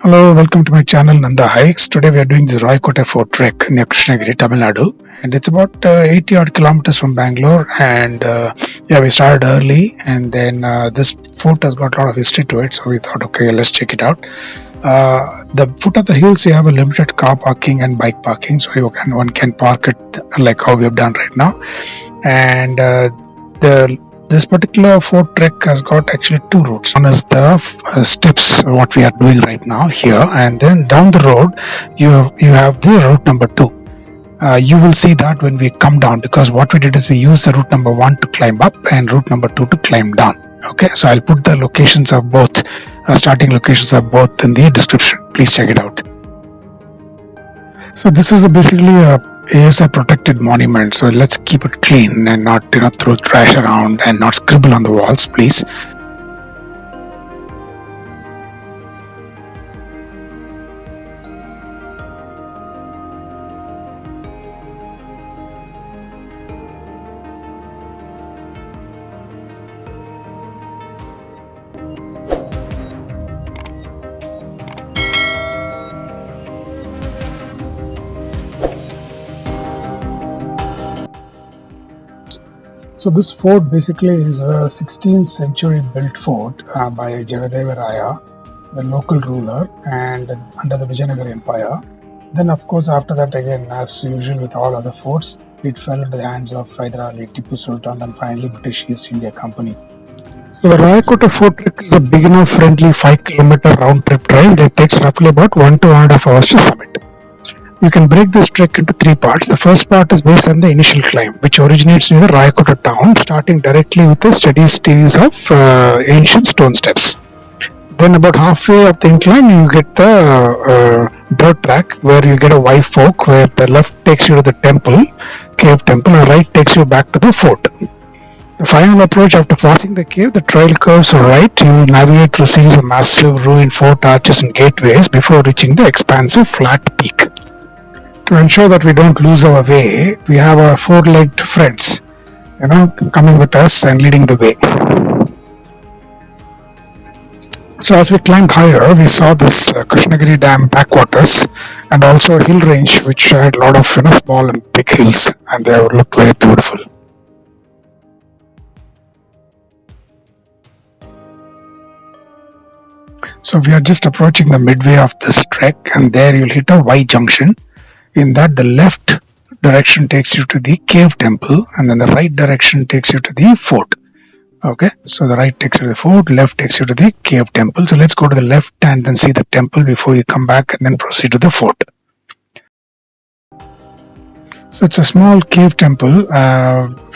Hello, welcome to my channel Nanda Hikes. Today we are doing the Rayakottai Fort trek near Krishnagiri, Tamil Nadu, and it's about 80 odd kilometers from Bangalore. And yeah, we started early, and then this fort has got a lot of history to it, so we thought, okay, let's check it out. The foot of the hills, you have a limited car parking and bike parking, so one can park it like how we have done right now. And this particular fort trek has got actually two routes. One is the steps, what we are doing right now here, and then down the road you have the route number 2. You will see that when we come down, because what we did is we used the route number 1 to climb up and route number 2 to climb down. Okay, so I'll put the locations of both, starting locations of both in the description. Please check it out. So this is basically a ASI protected monument, so let's keep it clean and not throw trash around and not scribble on the walls, please. So this fort basically is a 16th century built fort by Jagadeva Raya, the local ruler, and under the Vijayanagara Empire. Then of course after that, again, as usual with all other forts, it fell into the hands of Hyder Ali, Tipu Sultan, and finally British East India Company. So the Rayakottai Fort trek is a beginner friendly 5-kilometer round trip trail that takes roughly about 1 to 1.5 hours to summit. You can break this trek into 3 parts. The first part is based on the initial climb, which originates near the Rayakottai town, starting directly with a steady series of ancient stone steps. Then about halfway of the incline, you get the dirt track where you get a Y fork, where the left takes you to the temple, cave temple, and right takes you back to the fort. The final approach, after passing the cave, the trail curves right. You navigate through a series of massive ruined fort arches and gateways before reaching the expansive flat peak. To ensure that we don't lose our way, we have our 4-legged friends, coming with us and leading the way. So as we climbed higher, we saw this Krishnagiri Dam backwaters and also a hill range which had a lot of small and big hills, and they looked very beautiful. So we are just approaching the midway of this trek, and there you'll hit a Y junction. In that, the left direction takes you to the cave temple, and then the right direction takes you to the fort. Okay, so the right takes you to the fort, left takes you to the cave temple. So let's go to the left and then see the temple before you come back and then proceed to the fort. So it's a small cave temple,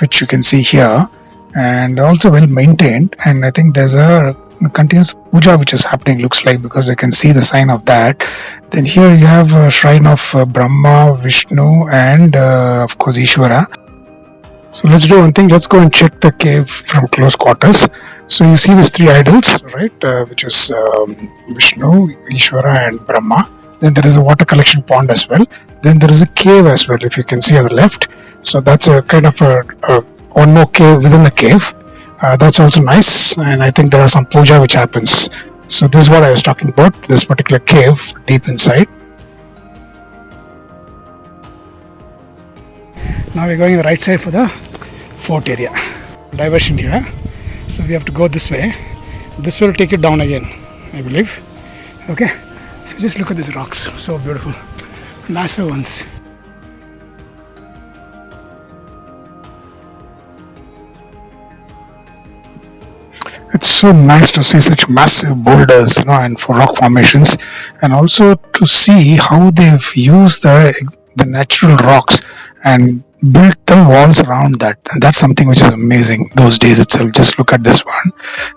which you can see here, and also well maintained. And I think there's a continuous puja which is happening, looks like, because I can see the sign of that. Then here you have a shrine of Brahma, Vishnu, and of course Ishvara. So let's do one thing, let's go and check the cave from close quarters. So you see these 3 idols, right, which is Vishnu, Ishvara, and Brahma. Then there is a water collection pond as well. Then there is a cave as well, if you can see on the left. So that's a kind of one more cave within the cave. That's also nice, and I think there are some puja which happens. So this is what I was talking about, this particular cave deep inside. Now we're going the right side for the fort area. Diversion here. So we have to go this way. This will take it down again, I believe. Okay. So just look at these rocks, so beautiful. Massive ones. It's so nice to see such massive boulders, and for rock formations, and also to see how they've used the natural rocks and built the walls around that. And that's something which is amazing those days itself. Just look at this one.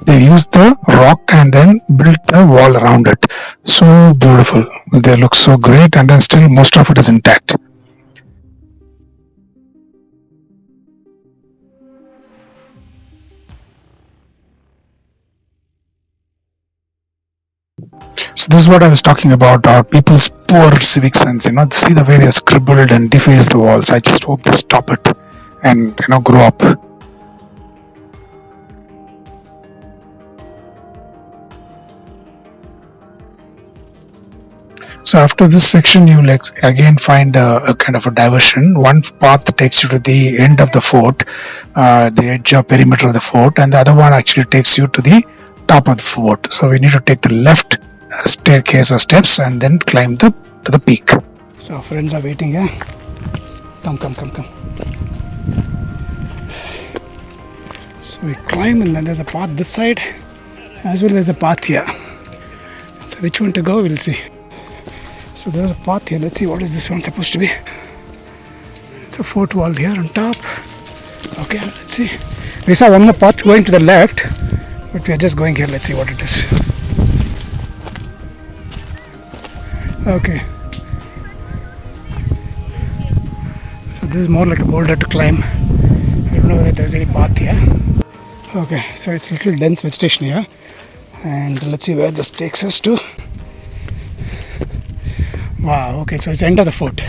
They used the rock and then built the wall around it. So beautiful. They look so great, and then still most of it is intact. So this is what I was talking about, our people's poor civic sense, see the way they scribbled and defaced the walls. I just hope they stop it and, grow up. So after this section, you'll again find a kind of a diversion. One path takes you to the end of the fort, the edge or perimeter of the fort, and the other one actually takes you to the top of the fort. So we need to take the left staircase or steps and then climb to the peak. So our friends are waiting here. Come. So we climb, and then there's a path this side as well as a path here. So which one to go, we'll see. So there's a path here. Let's see what is this one supposed to be. It's a fort wall here on top. Okay, let's see. We saw one more path going to the left, but we are just going here. Let's see what it is. Okay. So this is more like a boulder to climb. I don't know whether there's any path here. Okay, so it's a little dense vegetation here. And let's see where this takes us to. Wow, okay, so it's the end of the fort.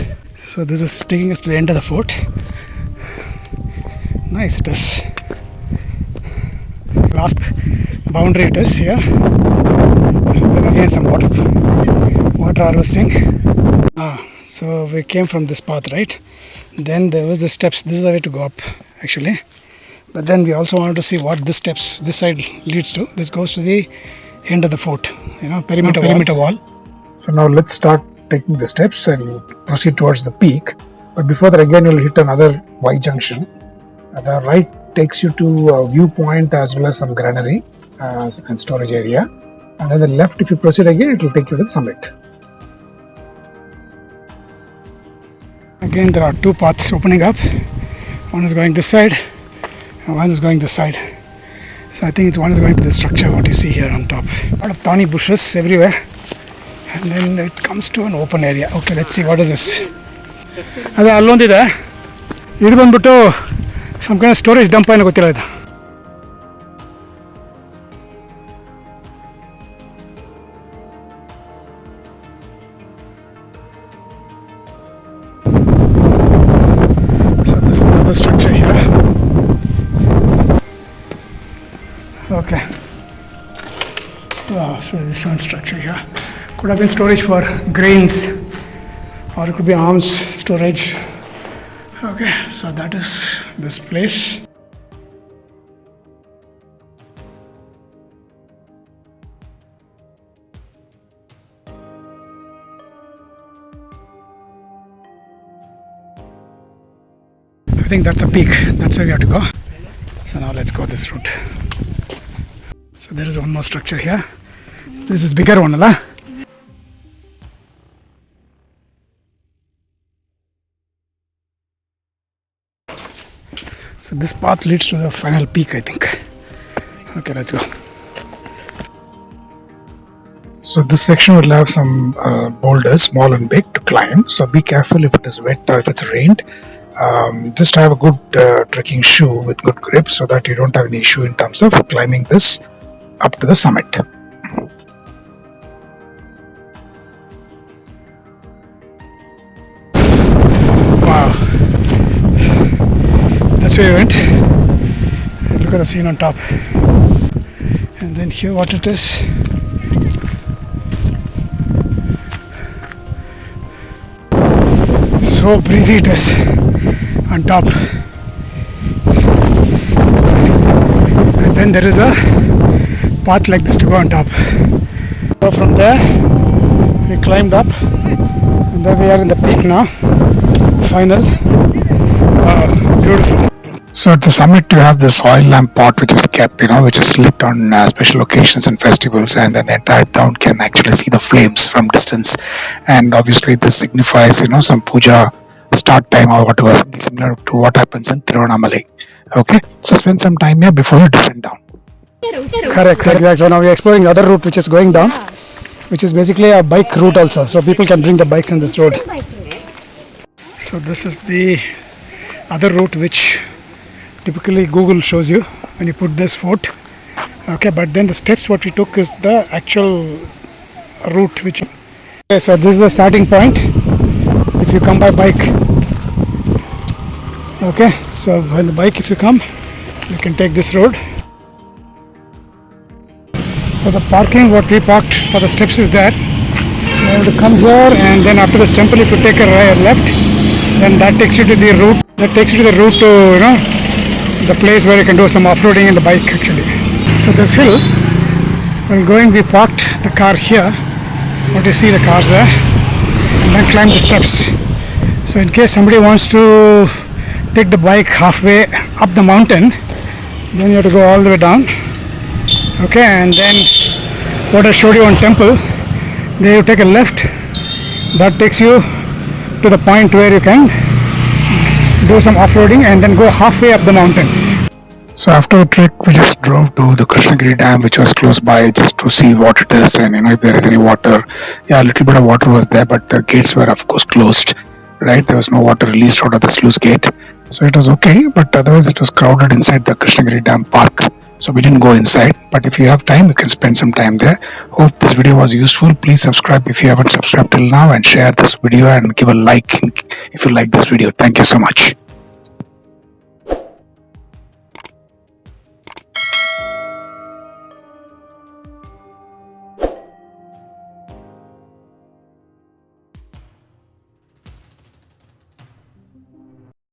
So this is taking us to the end of the fort. Nice it is. Last boundary it is here. Then again some water harvesting. So we came from this path, right? Then there was the steps. This is the way to go up actually. But then we also wanted to see what this side leads to. This goes to the end of the fort, perimeter wall. So now let's start taking the steps and proceed towards the peak. But before that, again, you'll hit another Y junction. The right takes you to a viewpoint as well as some granary and storage area. And then the left, if you proceed again, it will take you to the summit. Again, there are two paths opening up. One is going this side and one is going this side. So I think one is going to the structure, what you see here on top. A lot of thorny bushes everywhere. And then it comes to an open area. Okay, let's see, what is this? ಅದು ಅಲ್ಲೊಂದಿದೆ. ಇದು ಬಂದ್ಬಿಟ್ಟು some kind of storage dump ಏನೋ ಗೊತ್ತಿಲ್ಲ ಇದು. So this is another structure here. Okay. Wow, so this is one structure here. Could have been storage for grains, or it could be arms storage. Okay, so that is this place. I think that's a peak. That's where we have to go. So now let's go this route. So there is one more structure here. This is bigger one, Allah. So this path leads to the final peak, I think. Okay, let's go. So this section will have some boulders, small and big, to climb. So be careful if it is wet or if it's rained. Just have a good trekking shoe with good grip so that you don't have any issue in terms of climbing this up to the summit. Wow. That's where we went. Look at the scene on top. And then here what it is. So breezy it is on top. And then there is a path like this to go on top. So from there we climbed up and there we are in the peak now. Final. Wow, beautiful. So at the summit you have this oil lamp pot which is kept, which is lit on special occasions and festivals, and then the entire town can actually see the flames from distance. And obviously this signifies, some puja start time or whatever, similar to what happens in Tiruvannamalai. Okay, so spend some time here before you descend down. Correct, exactly. Now we are exploring the other route which is going down, which is basically a bike route also. So people can bring the bikes on this road. So this is the other route which typically Google shows you when you put this fort. Okay, but then the steps what we took is the actual route which. Okay, so this is the starting point if you come by bike. Okay, so when the bike, if you come, you can take this road. So the parking what we parked for the steps is there. You have to come here, and then after this temple, if you take a left, then that takes you to the route. That takes you to the route to the place where you can do some off-roading in the bike actually. So this hill, while going, we parked the car here. What you see the cars there, and then climb the steps. So in case somebody wants to take the bike halfway up the mountain, then you have to go all the way down. Okay, and then what I showed you on temple, there you take a left. That takes you to the point where you can do some off-roading and then go halfway up the mountain. So after the trek, we just drove to the Krishnagiri dam, which was close by, just to see what it is and if there is any water. Yeah, a little bit of water was there, but the gates were of course closed. Right, there was no water released out of the sluice gate, so it was okay. But otherwise, it was crowded inside the Krishnagiri Dam park. So we didn't go inside. But if you have time, you can spend some time there. Hope this video was useful. Please subscribe if you haven't subscribed till now, and share this video and give a like if you like this video. Thank you so much.